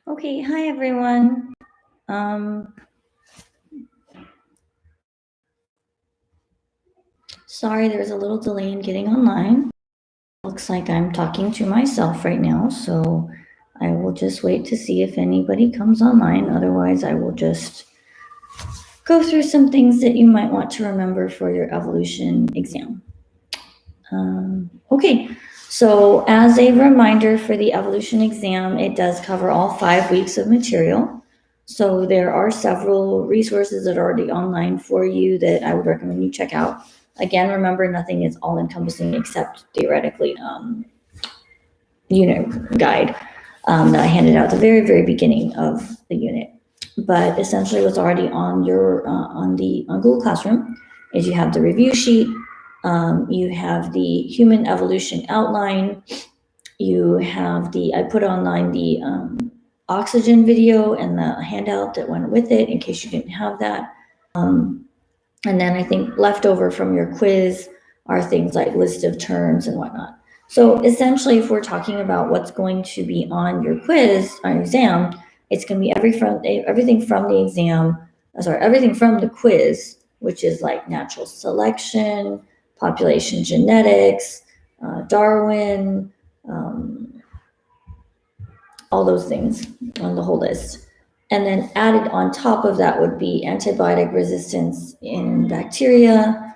Okay, hi everyone. Um, Sorry, there's a little delay in getting online. Looks like I'm talking to myself right now, so I will just wait to see if anybody comes online. Otherwise, I will just go through some things that you might want to remember for your evolution exam. Okay, so as a reminder for the evolution exam, it does cover all 5 weeks of material. So there are several resources that are already online for you that I would recommend you check out. Again, remember nothing is all encompassing except theoretically, unit guide that I handed out at the very, very beginning of the unit. But essentially, what's already on your on Google Classroom is you have the review sheet, you have the human evolution outline, you have I put online the oxygen video and the handout that went with it in case you didn't have that. And then I think left over from your quiz are things like list of terms and whatnot. So essentially, if we're talking about what's going to be on your quiz, on your exam, it's going to be everything from the exam, everything from the quiz, which is like natural selection, population genetics, Darwin, all those things on the whole list. And then added on top of that would be antibiotic resistance in bacteria,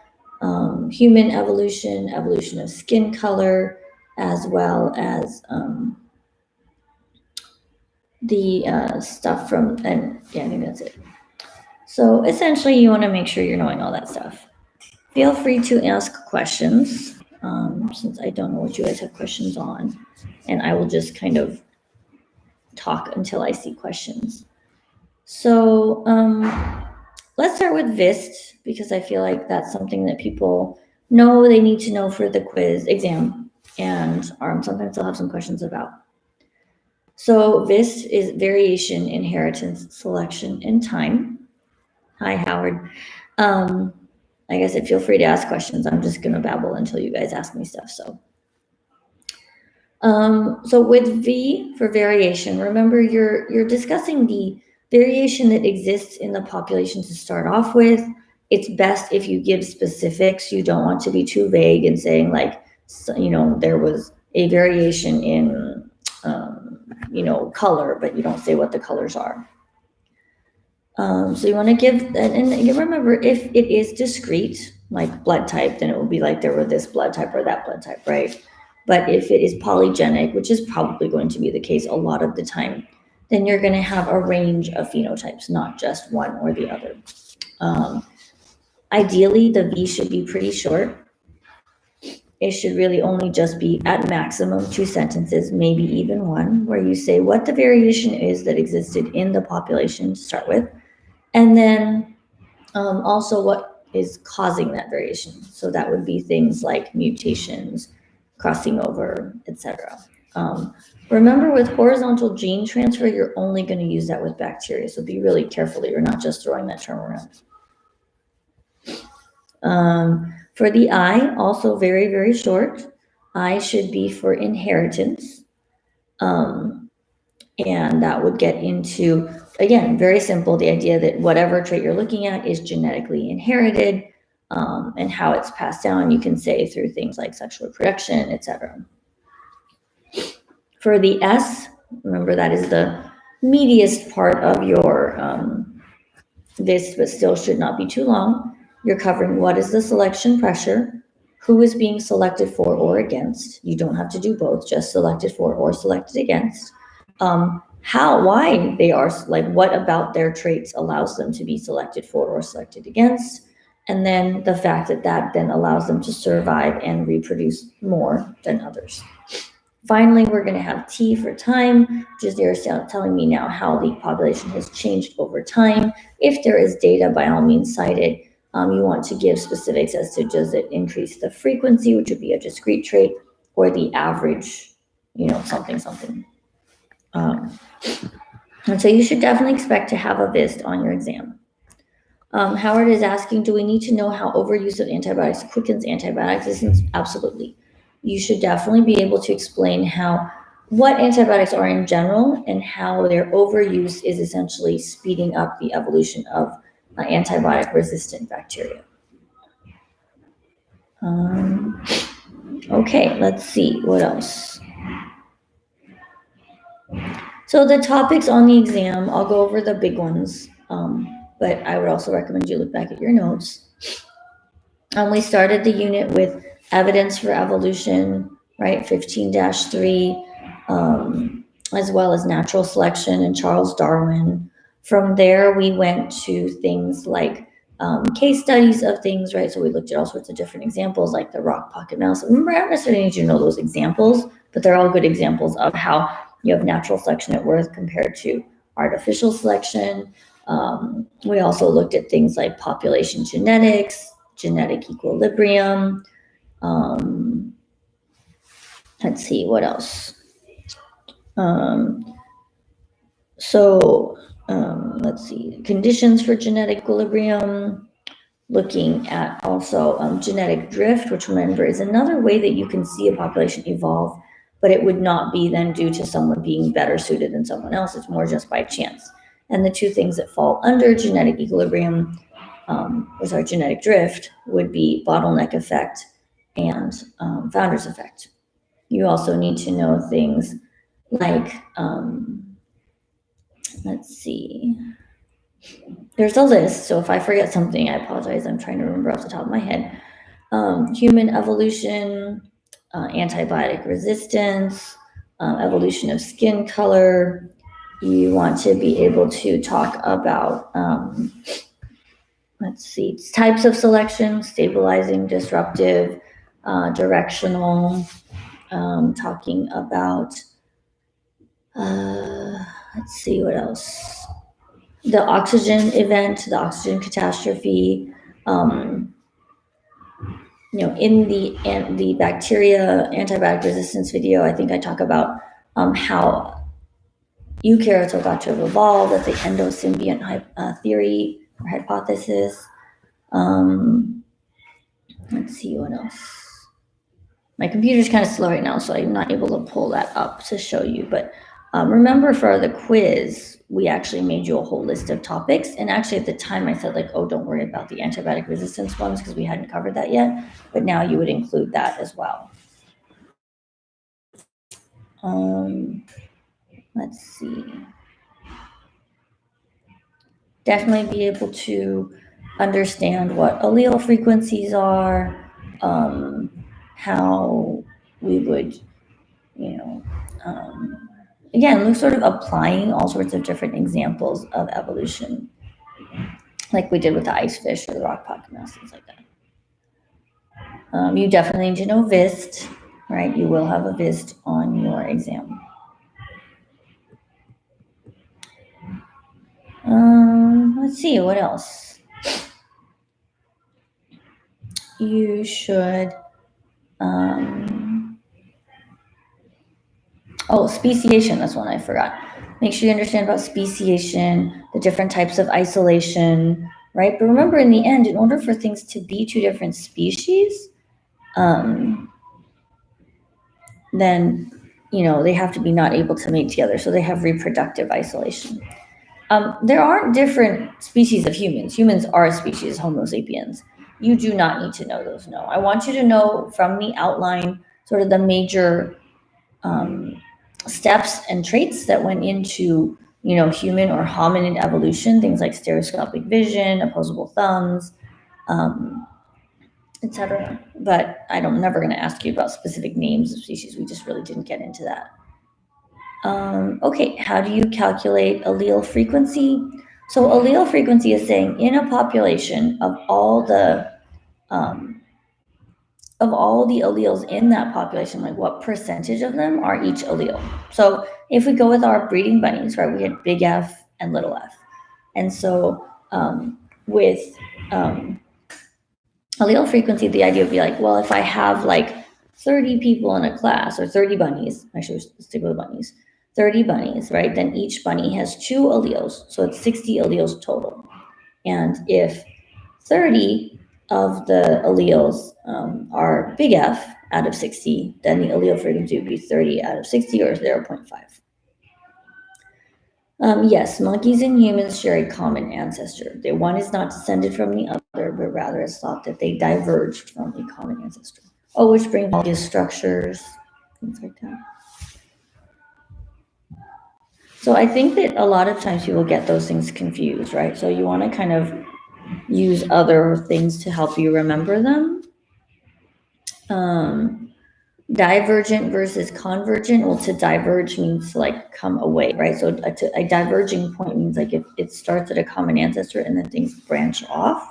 human evolution, evolution of skin color, as well as the stuff from, and yeah, I think that's it. So essentially, you want to make sure you're knowing all that stuff. Feel free to ask questions, since I don't know what you guys have questions on, and I will just kind of talk until I see questions. So let's start with VIST because I feel like that's something that people know they need to know for the quiz exam, and sometimes they'll have some questions about. So VIST is variation, inheritance, selection, and time. Hi, Howard. Like I said, feel free to ask questions. I'm just going to babble until you guys ask me stuff. So with V for variation, remember you're discussing the variation that exists in the population to start off with. It's best if you give specifics. You don't want to be too vague and saying like, there was a variation in, color, but you don't say what the colors are. So you want to give, and you remember if it is discrete, like blood type, then it will be like there were this blood type or that blood type, right? But if it is polygenic, which is probably going to be the case a lot of the time, then you're going to have a range of phenotypes, not just one or the other. Ideally, the V should be pretty short. It should really only just be at maximum 2 sentences, maybe even one, where you say what the variation is that existed in the population to start with, and then also what is causing that variation. So that would be things like mutations, crossing over, etc. Remember, with horizontal gene transfer, you're only going to use that with bacteria. So be really careful that you're not just throwing that term around. For the I, also very, very short. I should be for inheritance. And that would get into, again, very simple, the idea that whatever trait you're looking at is genetically inherited, and how it's passed down, you can say through things like sexual reproduction, etc. For the S, remember that is the meatiest part of your this, but still should not be too long. You're covering what is the selection pressure, who is being selected for or against. You don't have to do both, just selected for or selected against. Why they are, like what about their traits allows them to be selected for or selected against, and then the fact that then allows them to survive and reproduce more than others. Finally, we're going to have T for time, which is they're telling me now how the population has changed over time. If there is data, by all means cite it. You want to give specifics as to does it increase the frequency, which would be a discrete trait, or the average, something. And so you should definitely expect to have a VIST on your exam. Howard is asking, do we need to know how overuse of antibiotics quickens antibiotic resistance? Absolutely. You should definitely be able to explain how what antibiotics are in general and how their overuse is essentially speeding up the evolution of antibiotic-resistant bacteria. Okay, let's see, what else? So the topics on the exam, I'll go over the big ones, but I would also recommend you look back at your notes. We started the unit with evidence for evolution, right, 15-3, as well as natural selection and Charles Darwin. From there, we went to things like case studies of things, right? So we looked at all sorts of different examples, like the rock pocket mouse. Remember, I don't necessarily need you to know those examples, but they're all good examples of how you have natural selection at birth compared to artificial selection. We also looked at things like population genetics, genetic equilibrium. Let's see, what else? Let's see, conditions for genetic equilibrium, looking at also genetic drift, which remember is another way that you can see a population evolve, but it would not be then due to someone being better suited than someone else. It's more just by chance. And the two things that fall under genetic equilibrium, genetic drift, would be bottleneck effect and founder's effect. You also need to know things like, let's see, there's a list. So if I forget something, I apologize. I'm trying to remember off the top of my head. Human evolution, antibiotic resistance, evolution of skin color. You want to be able to talk about, let's see, types of selection, stabilizing, disruptive, directional, talking about, let's see, what else? The oxygen event, the oxygen catastrophe. In the bacteria antibiotic resistance video, I think I talk about how eukaryotes are thought to have evolved. That's the endosymbiont theory or hypothesis. Let's see, what else? My computer's kind of slow right now, so I'm not able to pull that up to show you. But remember, for the quiz, we actually made you a whole list of topics. And actually, at the time, I said, like, oh, don't worry about the antibiotic resistance ones because we hadn't covered that yet. But now you would include that as well. Let's see. Definitely be able to understand what allele frequencies are, how we would, again, sort of applying all sorts of different examples of evolution, like we did with the ice fish or the rock pocket mouse, things like that. You definitely need to know VIST, right? You will have a VIST on your exam. Let's see, what else? You should, speciation, that's one I forgot. Make sure you understand about speciation, the different types of isolation, right? But remember, in the end, in order for things to be two different species, then, they have to be not able to mate together. So they have reproductive isolation. There aren't different species of humans. Humans are a species, Homo sapiens. You do not need to know those, no. I want you to know from the outline sort of the major steps and traits that went into, human or hominid evolution, things like stereoscopic vision, opposable thumbs, etc. But I'm never going to ask you about specific names of species. We just really didn't get into that. Okay, how do you calculate allele frequency? So allele frequency is saying in a population of all the alleles in that population, like what percentage of them are each allele. So if we go with our breeding bunnies, right, we had big F and little f. And so with allele frequency, the idea would be like, well, if I have like 30 people in a class, or 30 bunnies, actually let's stick with bunnies, 30 bunnies, right, then each bunny has 2 alleles, so it's 60 alleles total. And if 30 of the alleles are big F out of 60, then the allele frequency would be 30 out of 60 or 0.5. Yes, monkeys and humans share a common ancestor. The one is not descended from the other, but rather it's thought that they diverged from a common ancestor. Oh, which brings all these structures, things like that. So I think that a lot of times people get those things confused, right? So you want to kind of use other things to help you remember them. Divergent versus convergent. Well, to diverge means to like come away, right? So a diverging point means like if it starts at a common ancestor and then things branch off,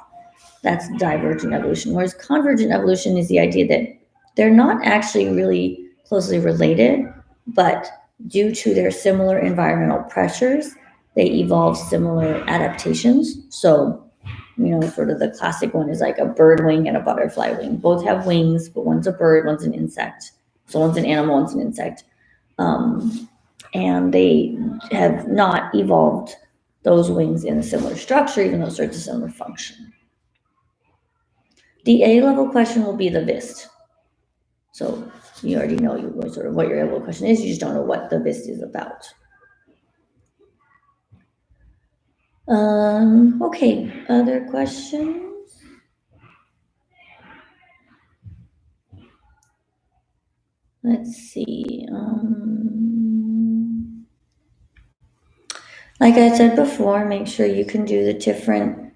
that's divergent evolution. Whereas convergent evolution is the idea that they're not actually really closely related, but due to their similar environmental pressures, they evolve similar adaptations. So, sort of the classic one is like a bird wing and a butterfly wing. Both have wings, but one's a bird, one's an insect. So one's an animal, one's an insect. And they have not evolved those wings in a similar structure, even though it serves a similar function. The A-level question will be the VIST. So you already know sort of what your A-level question is, you just don't know what the VIST is about. Okay, other questions? Let's see. Like I said before, make sure you can do the different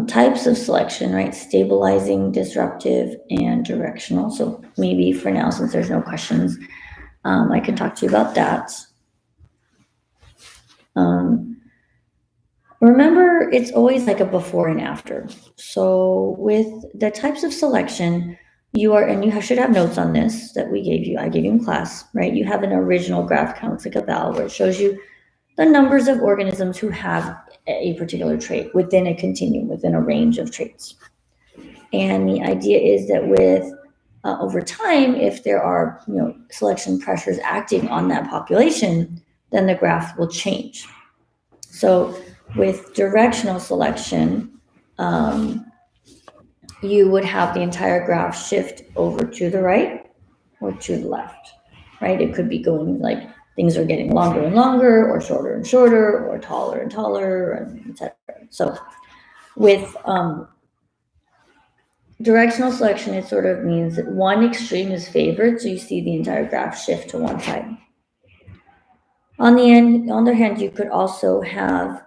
types of selection, right? Stabilizing, disruptive, and directional. So maybe for now, since there's no questions, I can talk to you about that. Remember, it's always like a before and after. So with the types of selection, you should have notes on this that I gave you in class, right? You have an original graph count, like a valve, where it shows you the numbers of organisms who have a particular trait within a continuum, within a range of traits. And the idea is that with over time, if there are selection pressures acting on that population, then the graph will change. So with directional selection, you would have the entire graph shift over to the right or to the left, right? It could be going like things are getting longer and longer, or shorter and shorter, or taller and taller, and etc. So with directional selection, it sort of means that one extreme is favored, so you see the entire graph shift to one side. On the other hand, you could also have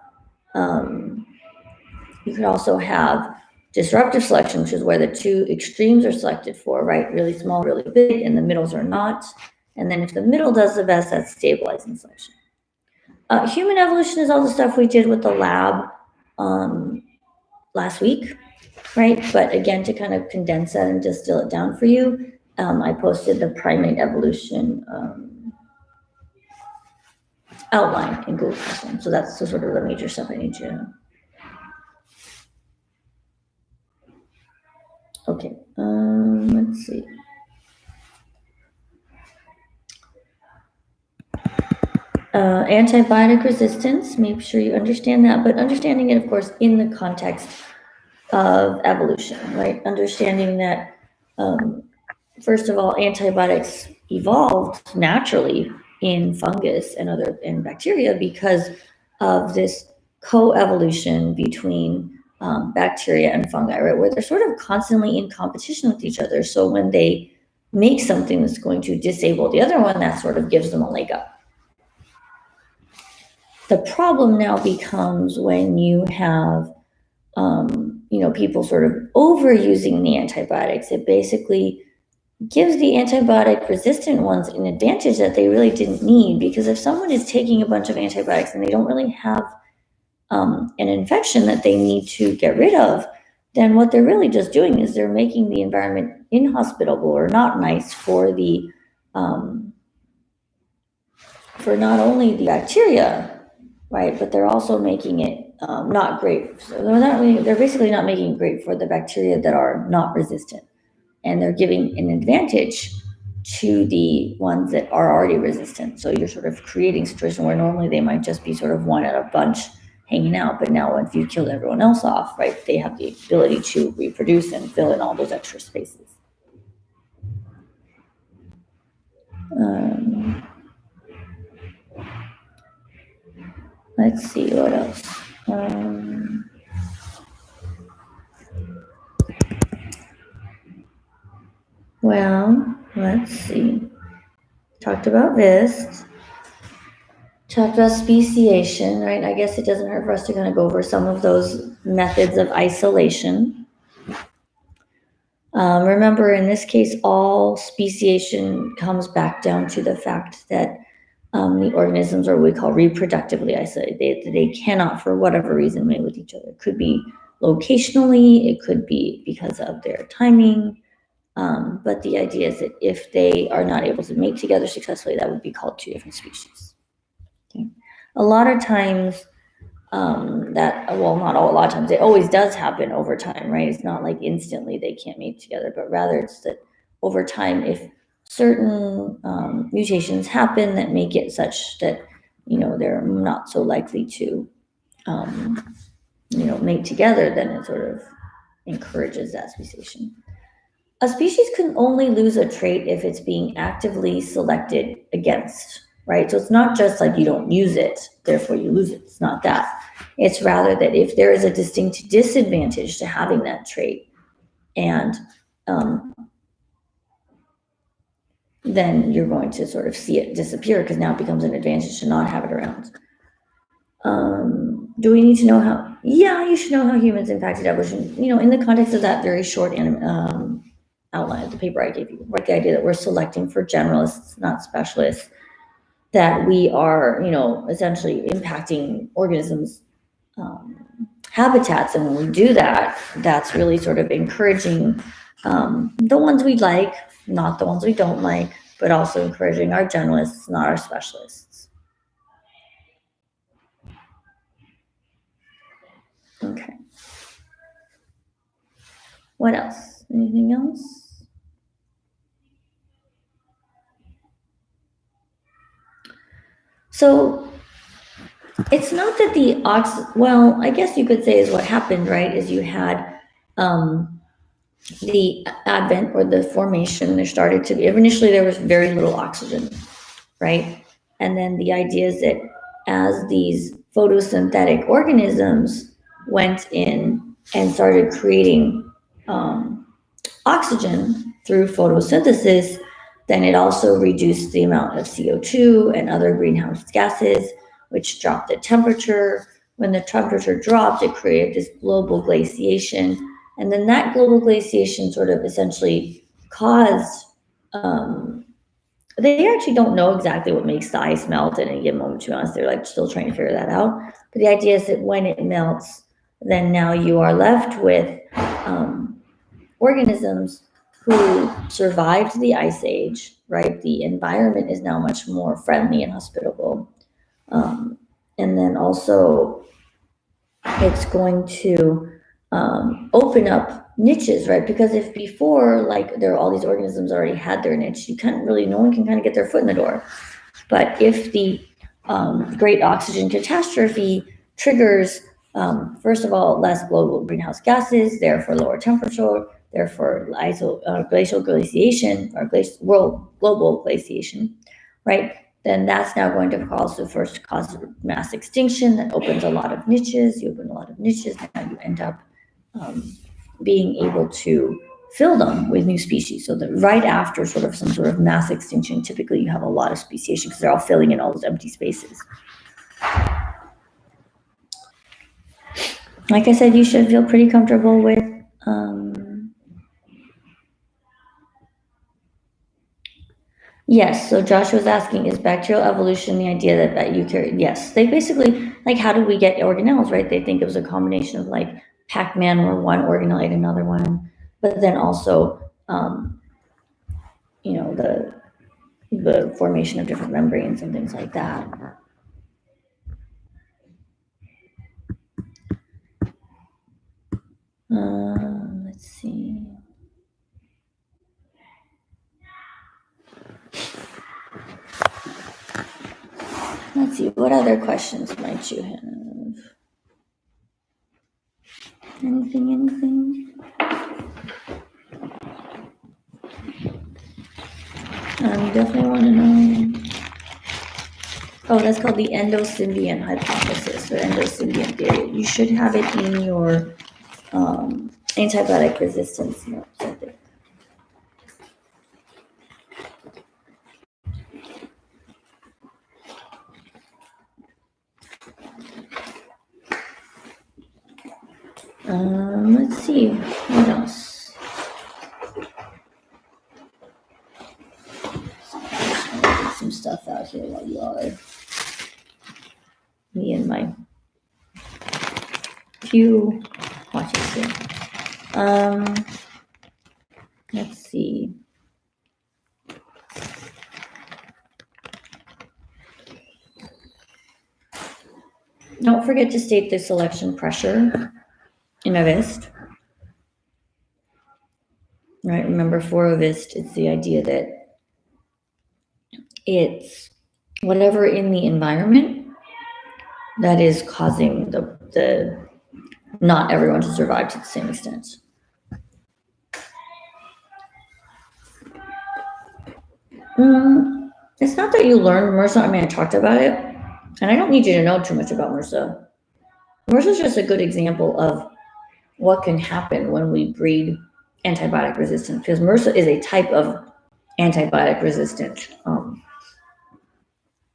disruptive selection, which is where the two extremes are selected for, right? Really small, really big, and the middles are not. And then if the middle does the best, that's stabilizing selection. Human evolution is all the stuff we did with the lab last week, right? But again, to kind of condense that and distill it down for you, I posted the primate evolution outline in Google Classroom. So that's the sort of the major stuff I need you to know. Okay, let's see. Antibiotic resistance, make sure you understand that, but understanding it, of course, in the context of evolution, right? Understanding that, first of all, antibiotics evolved naturally in fungus and bacteria because of this co-evolution between bacteria and fungi, right? Where they're sort of constantly in competition with each other. So when they make something that's going to disable the other one, that sort of gives them a leg up. The problem now becomes when you have, people sort of overusing the antibiotics. It basically gives the antibiotic resistant ones an advantage that they really didn't need, because if someone is taking a bunch of antibiotics and they don't really have an infection that they need to get rid of, then what they're really just doing is they're making the environment inhospitable or not nice for the for not only the bacteria, right, but they're also making it not great. So they're basically not making it great for the bacteria that are not resistant, and they're giving an advantage to the ones that are already resistant. So you're sort of creating a situation where normally they might just be sort of one at a bunch hanging out, but now if you kill everyone else off, right, they have the ability to reproduce and fill in all those extra spaces. Let's see what else. Well, let's see. Talked about VIST. Talked about speciation, right? I guess it doesn't hurt for us to kind of go over some of those methods of isolation. Remember, in this case, all speciation comes back down to the fact that the organisms are what we call reproductively isolated. They cannot, for whatever reason, mate with each other. It could be locationally, it could be because of their timing. But the idea is that if they are not able to mate together successfully, that would be called two different species. Okay. A lot of times, not a lot of times, it always does happen over time, right? It's not like instantly they can't mate together, but rather it's that over time, if certain mutations happen that make it such that, they're not so likely to, mate together, then it sort of encourages that speciation. A species can only lose a trait if it's being actively selected against, right? So it's not just like you don't use it, therefore you lose it. It's not that. It's rather that if there is a distinct disadvantage to having that trait, and then you're going to sort of see it disappear because now it becomes an advantage to not have it around. Do we need to know how? Yeah, you should know how humans impacted evolution. In the context of that very short outline of the paper I gave you, like the idea that we're selecting for generalists, not specialists, that we are, essentially impacting organisms' habitats. And when we do that, that's really sort of encouraging the ones we like, not the ones we don't like, but also encouraging our generalists, not our specialists. Okay. What else? Anything else? So it's not that I guess you could say is what happened, right? Is you had the advent or the formation, initially there was very little oxygen, right? And then the idea is that as these photosynthetic organisms went in and started creating oxygen through photosynthesis, then it also reduced the amount of CO2 and other greenhouse gases, which dropped the temperature. When the temperature dropped, it created this global glaciation. And then that global glaciation sort of essentially caused, they actually don't know exactly what makes the ice melt at any given moment, to be honest. They're like still trying to figure that out. But the idea is that when it melts, then now you are left with organisms who survived the ice age, right? The environment is now much more friendly and hospitable. And then also it's going to open up niches, right? Because if before, like, there are all these organisms already had their niche, no one can kind of get their foot in the door. But if the great oxygen catastrophe triggers, first of all, less global greenhouse gases, therefore lower temperature, therefore glacial glaciation or global glaciation, right? Then that's now going to cause mass extinction. That opens a lot of niches. You open a lot of niches, now you end up being able to fill them with new species. So that right after some sort of mass extinction, typically you have a lot of speciation because they're all filling in all those empty spaces. Like I said, you should feel pretty comfortable with yes, so Josh was asking, is bacterial evolution the idea that eukaryote? Yes, they basically, like, how did we get organelles, right? They think it was a combination of like Pac-Man where one organelle ate another one, but then also, the formation of different membranes and things like that. Let's see. Let's see, what other questions might you have? Anything? You definitely want to know. Oh, that's called the endosymbiont hypothesis or endosymbiont theory. You should have it in your antibiotic resistance notes, I think. Let's see, what else? Get some stuff out here while you all are, me and my few watches here. Let's see. Don't forget to state the selection pressure in a VIST. Right, remember for a VIST, it's the idea that it's whatever in the environment that is causing the not everyone to survive to the same extent. It's not that you learned MRSA. I mean, I talked about it, and I don't need you to know too much about MRSA. MRSA is just a good example of what can happen when we breed antibiotic resistance, because MRSA is a type of antibiotic resistant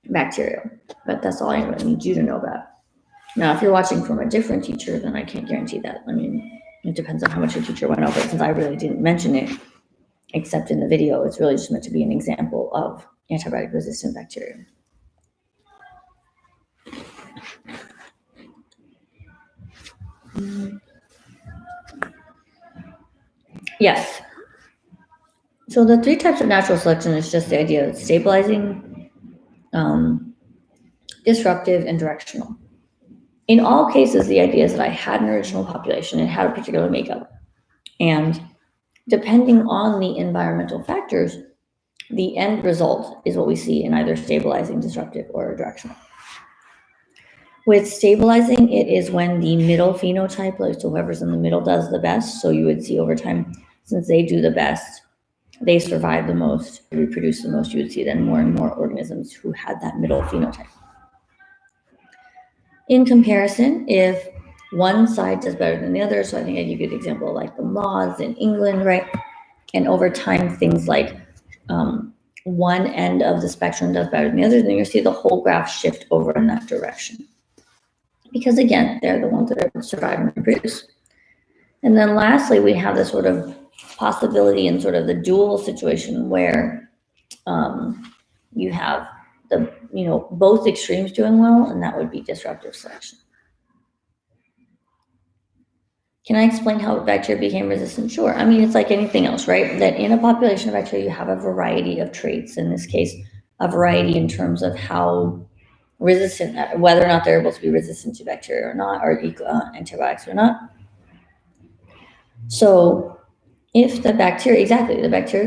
bacteria, but that's all I really need you to know about. Now, if you're watching from a different teacher, then I can't guarantee that. I mean, it depends on how much your teacher went over, since I really didn't mention it, except in the video, it's really just meant to be an example of antibiotic resistant bacteria. Yes. So the 3 types of natural selection is just the idea of stabilizing, disruptive, and directional. In all cases, the idea is that I had an original population, it had a particular makeup, and depending on the environmental factors, the end result is what we see in either stabilizing, disruptive, or directional. With stabilizing, it is when the middle phenotype, like so whoever's in the middle does the best. So you would see over time, since they do the best, they survive the most, reproduce the most, you would see then more and more organisms who had that middle phenotype. In comparison, if one side does better than the other, so I think I give you the example like the moths in England, right? And over time, things like one end of the spectrum does better than the other, then you'll see the whole graph shift over in that direction. Because again, they're the ones that are surviving and reproduce. And then lastly, we have this sort of possibility in sort of the dual situation where you have the, both extremes doing well, and that would be disruptive selection. Can I explain how bacteria became resistant? Sure. I mean, it's like anything else, right? That in a population of bacteria, you have a variety of traits. In this case, a variety in terms of how resistant, whether or not they're able to be resistant to bacteria or not, or antibiotics or not. So if the bacteria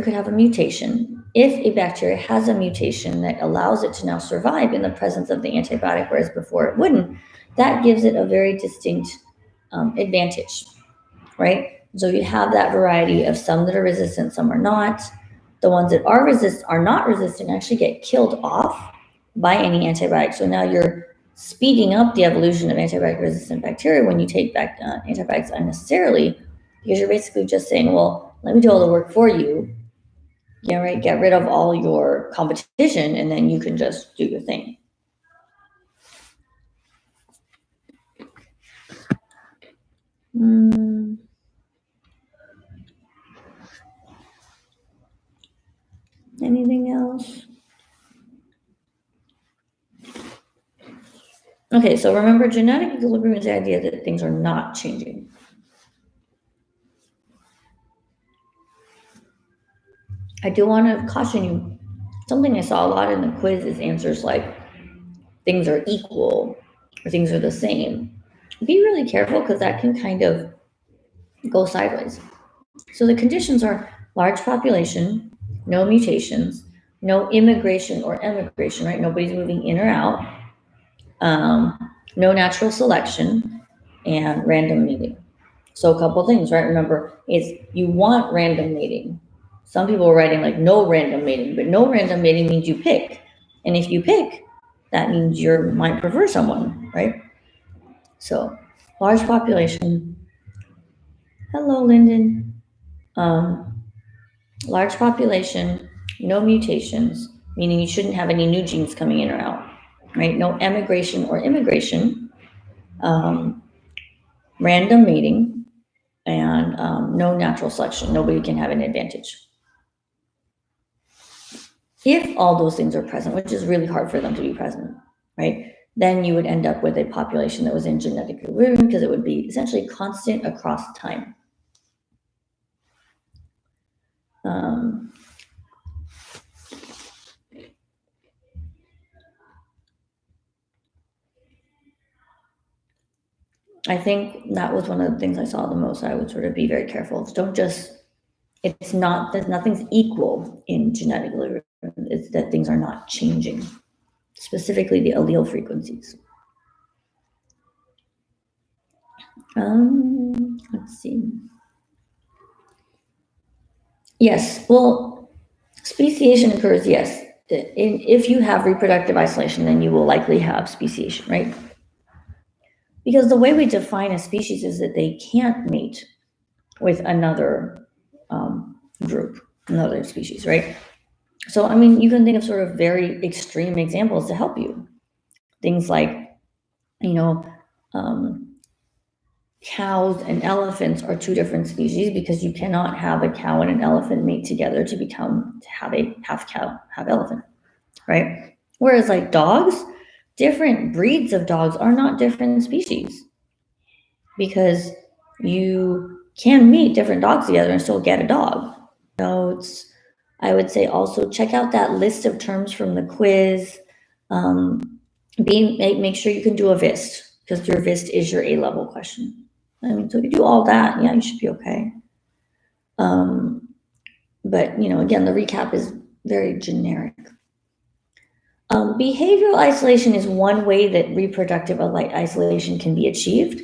could have a mutation. If a bacteria has a mutation that allows it to now survive in the presence of the antibiotic, whereas before it wouldn't, that gives it a very distinct advantage, right? So you have that variety of some that are resistant, some are not. The ones that are not resistant actually get killed off by any antibiotic. So now you're speeding up the evolution of antibiotic-resistant bacteria when you take back antibiotics unnecessarily, because you're basically just saying, well, let me do all the work for you, right? Get rid of all your competition, and then you can just do your thing. Anything else? Okay, so remember, genetic equilibrium is the idea that things are not changing. I do want to caution you, something I saw a lot in the quiz is answers like things are equal or things are the same. Be really careful, because that can kind of go sideways. So the conditions are large population, no mutations, no immigration or emigration, right? Nobody's moving in or out, no natural selection, and random mating. So a couple things, right? Remember, is you want random mating. Some people are writing like no random mating, but no random mating means you pick. And if you pick, that means you might prefer someone, right? So large population. Hello, Lyndon. Large population, no mutations, meaning you shouldn't have any new genes coming in or out, right? No emigration or immigration, random mating, and no natural selection. Nobody can have an advantage. If all those things are present, which is really hard for them to be present, right? Then you would end up with a population that was in genetic equilibrium because it would be essentially constant across time. I think that was one of the things I saw the most. I would sort of be very careful. Don't just, it's not that nothing's equal in genetic equilibrium. It's that things are not changing, specifically the allele frequencies. Let's see. Yes, well, speciation occurs, yes. If you have reproductive isolation, then you will likely have speciation, right? Because the way we define a species is that they can't mate with another group, another species, right? So, I mean, you can think of sort of very extreme examples to help you. Things like, you know, cows and elephants are two different species because you cannot have a cow and an elephant mate together to have a half cow, half elephant, right? Whereas like dogs, different breeds of dogs are not different species because you can meet different dogs together and still get a dog. So I would say also check out that list of terms from the quiz. Make sure you can do a VIST because your VIST is your A-level question. I mean, so if you do all that, yeah, you should be okay. But, again, the recap is very generic. Behavioral isolation is one way that reproductive isolation can be achieved,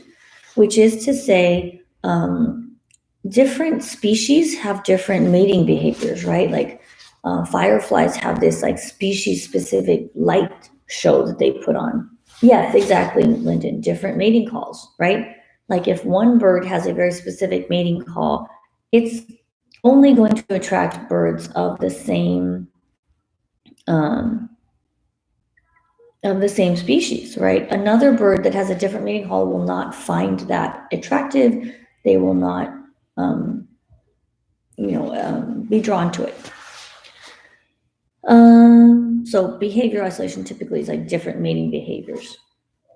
which is to say, different species have different mating behaviors, right? Like fireflies have this like species-specific light show that they put on. Yes, exactly, Lyndon. Different mating calls, right? Like if one bird has a very specific mating call, it's only going to attract birds of the same species, right? Another bird that has a different mating call will not find that attractive. They will not, be drawn to it. So behavior isolation typically is like different mating behaviors.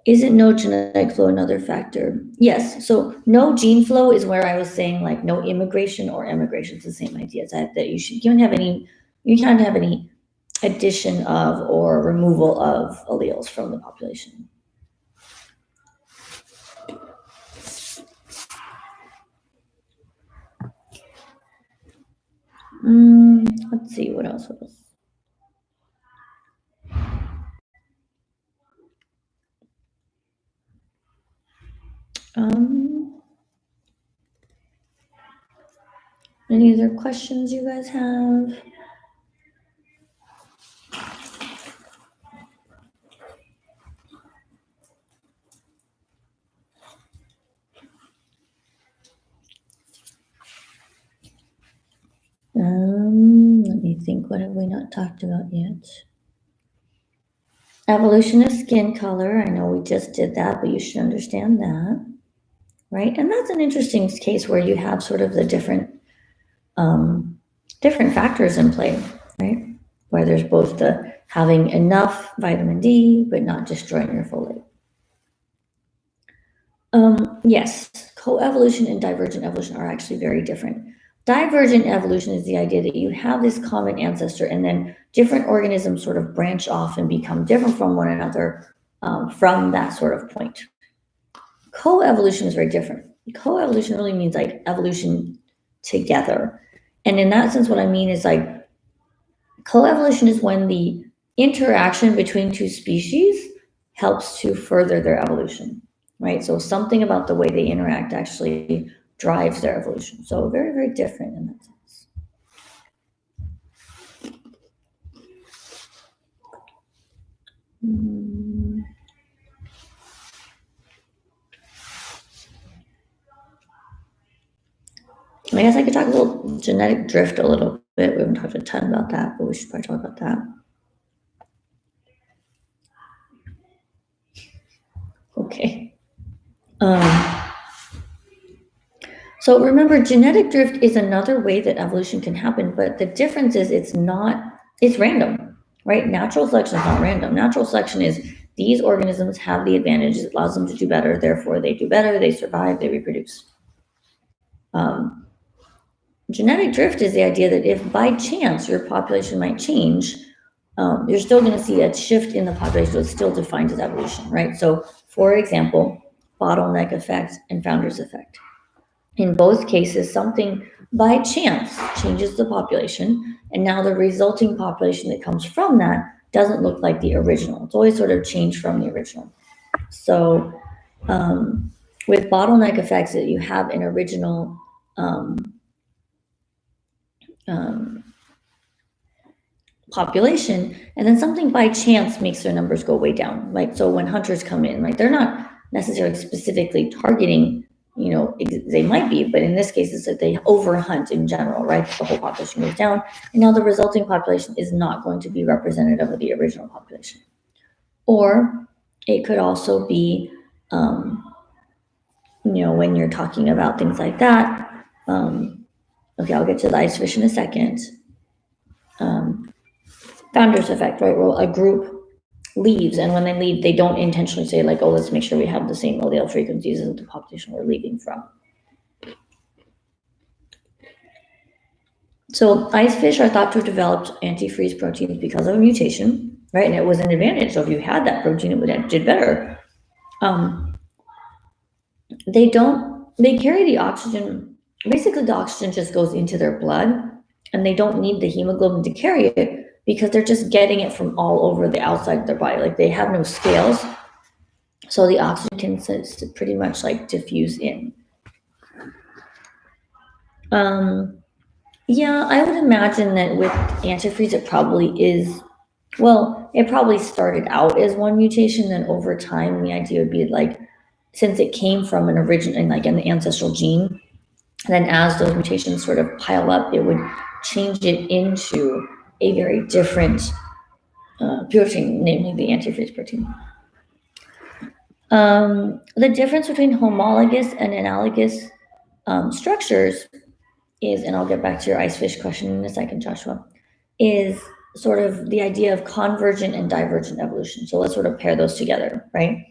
Isn't no genetic flow another factor? Yes. So no gene flow is where I was saying like no immigration or emigration. It's the same idea. It's that you can't have any addition of or removal of alleles from the population. Let's see what else. Any other questions you guys have? Let me think, what have we not talked about yet? Evolution of skin color, I know we just did that, but you should understand that, right? And that's an interesting case where you have sort of the different factors in play, right? Where there's both the having enough vitamin D, but not destroying your folate. Yes, coevolution and divergent evolution are actually very different. Divergent evolution is the idea that you have this common ancestor and then different organisms sort of branch off and become different from one another from that sort of point. Coevolution is very different. Coevolution really means like evolution together. And in that sense, what I mean is like coevolution is when the interaction between two species helps to further their evolution, right? So something about the way they interact actually drives their evolution. So very, very different in that sense. I guess I could talk a little genetic drift a little bit. We haven't talked a ton about that, but we should probably talk about that. Okay. So remember, genetic drift is another way that evolution can happen, but the difference is it's random, right? Natural selection is not random. Natural selection is these organisms have the advantage, it allows them to do better, therefore they do better, they survive, they reproduce. Genetic drift is the idea that if by chance your population might change, you're still going to see a shift in the population, so it's still defined as evolution, right? So, for example, bottleneck effect and founder's effect. In both cases, something by chance changes the population, and now the resulting population that comes from that doesn't look like the original. It's always sort of changed from the original. So, with bottleneck effects, that you have an original population, and then something by chance makes their numbers go way down. Like, so when hunters come in, like, they're not necessarily specifically targeting, they might be, but in this case, it's that they overhunt in general, right? The whole population goes down, and now the resulting population is not going to be representative of the original population. Or it could also be, when you're talking about things like that, okay, I'll get to the ice fish in a second. Founder's effect, right? Well, a group leaves, and when they leave, they don't intentionally say, like, oh, let's make sure we have the same allele frequencies as the population we're leaving from. So ice fish are thought to have developed antifreeze proteins because of a mutation, right? And it was an advantage. So if you had that protein, it would have did better. They carry the oxygen. Basically, the oxygen just goes into their blood, and they don't need the hemoglobin to carry it because they're just getting it from all over the outside of their body. Like, they have no scales, so the oxygen can pretty much like diffuse in. Yeah, I would imagine that with antifreeze, it probably is. Well, it probably started out as one mutation, then over time, the idea would be like, since it came from an ancestral gene, then as those mutations sort of pile up, it would change it into a very different protein, namely the antifreeze protein. The difference between homologous and analogous structures is, and I'll get back to your ice fish question in a second, Joshua, is sort of the idea of convergent and divergent evolution. So let's sort of pair those together, right?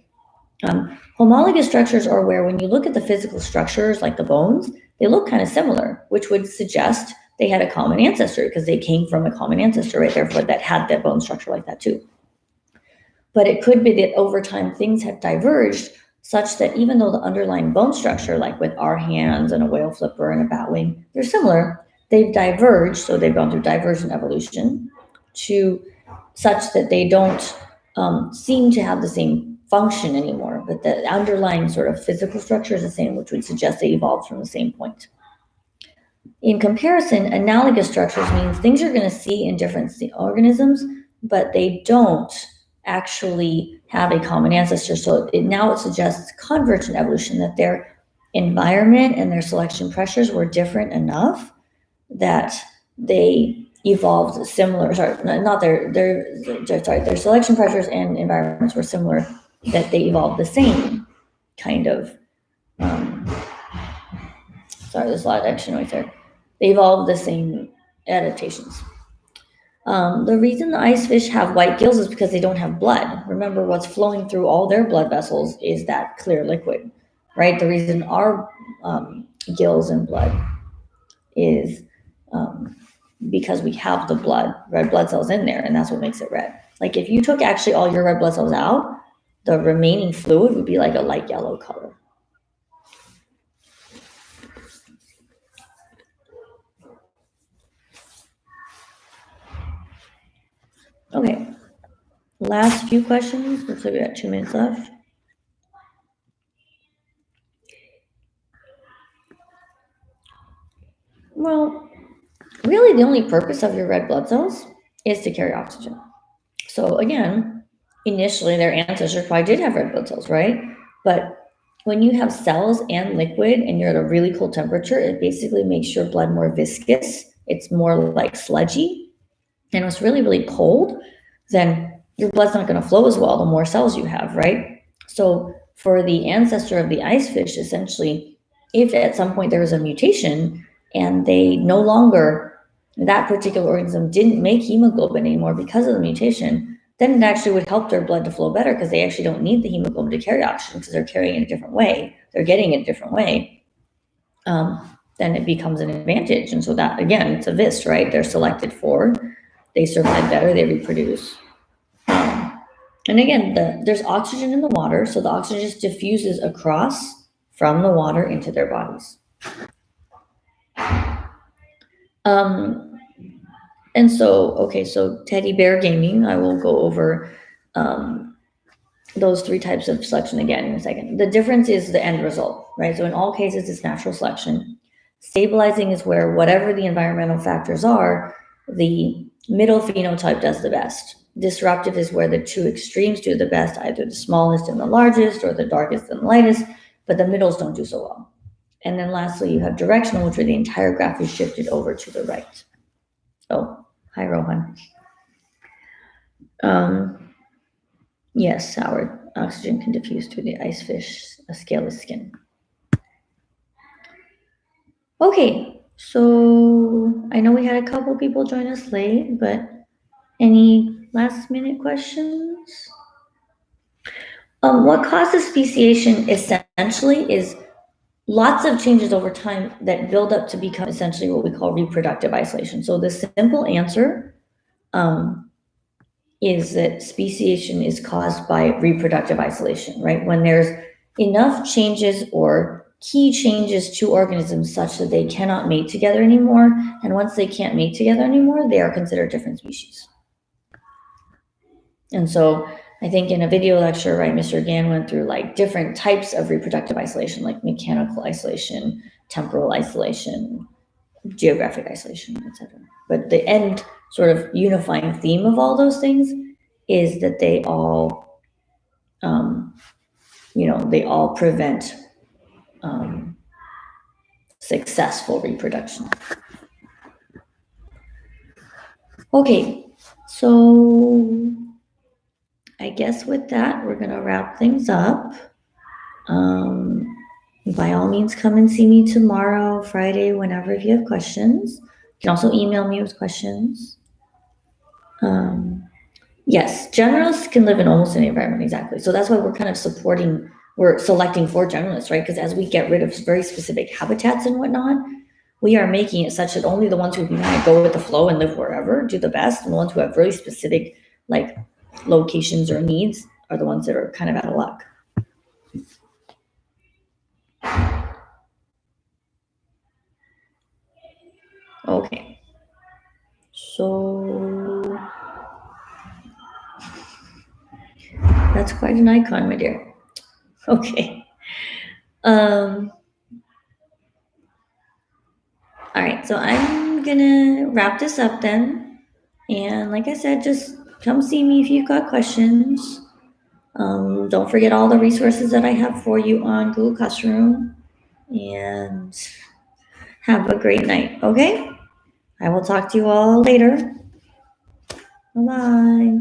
Homologous structures are where, when you look at the physical structures, like the bones, they look kind of similar, which would suggest they had a common ancestor because they came from a common ancestor, right? Therefore, that had that bone structure like that too. But it could be that over time things have diverged such that even though the underlying bone structure, like with our hands and a whale flipper and a bat wing, they're similar, they've diverged, so they've gone through divergent evolution to such that they don't seem to have the same function anymore, but the underlying sort of physical structure is the same, which would suggest they evolved from the same point. In comparison, analogous structures means things you're going to see in different organisms, but they don't actually have a common ancestor. So now it suggests convergent evolution, that their environment and their selection pressures were different enough that they evolved similar. Their selection pressures and environments were similar, that they evolved the same kind of. There's a lot of extra noise there. They evolved the same adaptations. The reason the ice fish have white gills is because they don't have blood. Remember, what's flowing through all their blood vessels is that clear liquid, right? The reason our gills and blood is because we have the red blood cells in there, and that's what makes it red. Like, if you took actually all your red blood cells out, the remaining fluid would be like a light yellow color. Okay, last few questions. Looks like we got 2 minutes left. Well, really the only purpose of your red blood cells is to carry oxygen. So again, initially their ancestors probably did have red blood cells, right? But when you have cells and liquid and you're at a really cold temperature, it basically makes your blood more viscous. It's more like sludgy. And it's really, really cold, then your blood's not going to flow as well the more cells you have, right? So for the ancestor of the ice fish, essentially, if at some point there was a mutation and they no longer, that particular organism didn't make hemoglobin anymore because of the mutation, then it actually would help their blood to flow better because they actually don't need the hemoglobin to carry oxygen because they're carrying it a different way. They're getting it a different way. Then it becomes an advantage. And so that, again, it's a VIST, right? They're selected for, they survive better, they reproduce. And again, there's oxygen in the water, so the oxygen just diffuses across from the water into their bodies. And so, okay, so teddy bear gaming, I will go over those three types of selection again in a second. The difference is the end result, right? So in all cases, it's natural selection. Stabilizing is where whatever the environmental factors are, the middle phenotype does the best. Disruptive is where the two extremes do the best, either the smallest and the largest or the darkest and the lightest, but the middles don't do so well. And then lastly, you have directional, which where the entire graph is shifted over to the right. Oh, hi, Rohan. Yes, Howard, oxygen can diffuse through the ice fish, a scaleless skin. Okay, so I know we had a couple people join us late, but any last minute questions? What causes speciation essentially is lots of changes over time that build up to become essentially what we call reproductive isolation. So the simple answer is that speciation is caused by reproductive isolation, right? When there's enough changes or key changes to organisms such that they cannot mate together anymore. And once they can't mate together anymore, they are considered different species. And so I think in a video lecture, right, Mr. Gann went through like different types of reproductive isolation, like mechanical isolation, temporal isolation, geographic isolation, etc. But the end sort of unifying theme of all those things is that they all, they all prevent successful reproduction. Okay, so I guess with that, we're going to wrap things up. By all means, come and see me tomorrow, Friday, whenever, if you have questions. You can also email me with questions. Yes, generalists can live in almost any environment, exactly. So that's why we're kind of we're selecting for generalists, right? Because as we get rid of very specific habitats and whatnot, we are making it such that only the ones who kind of go with the flow and live wherever do the best, and the ones who have really specific like locations or needs are the ones that are kind of out of luck. Okay, so that's quite an icon, my dear. Okay. All right, so I'm gonna wrap this up then. And like I said, just come see me if you've got questions. Don't forget all the resources that I have for you on Google Classroom. And have a great night, okay? I will talk to you all later. Bye-bye.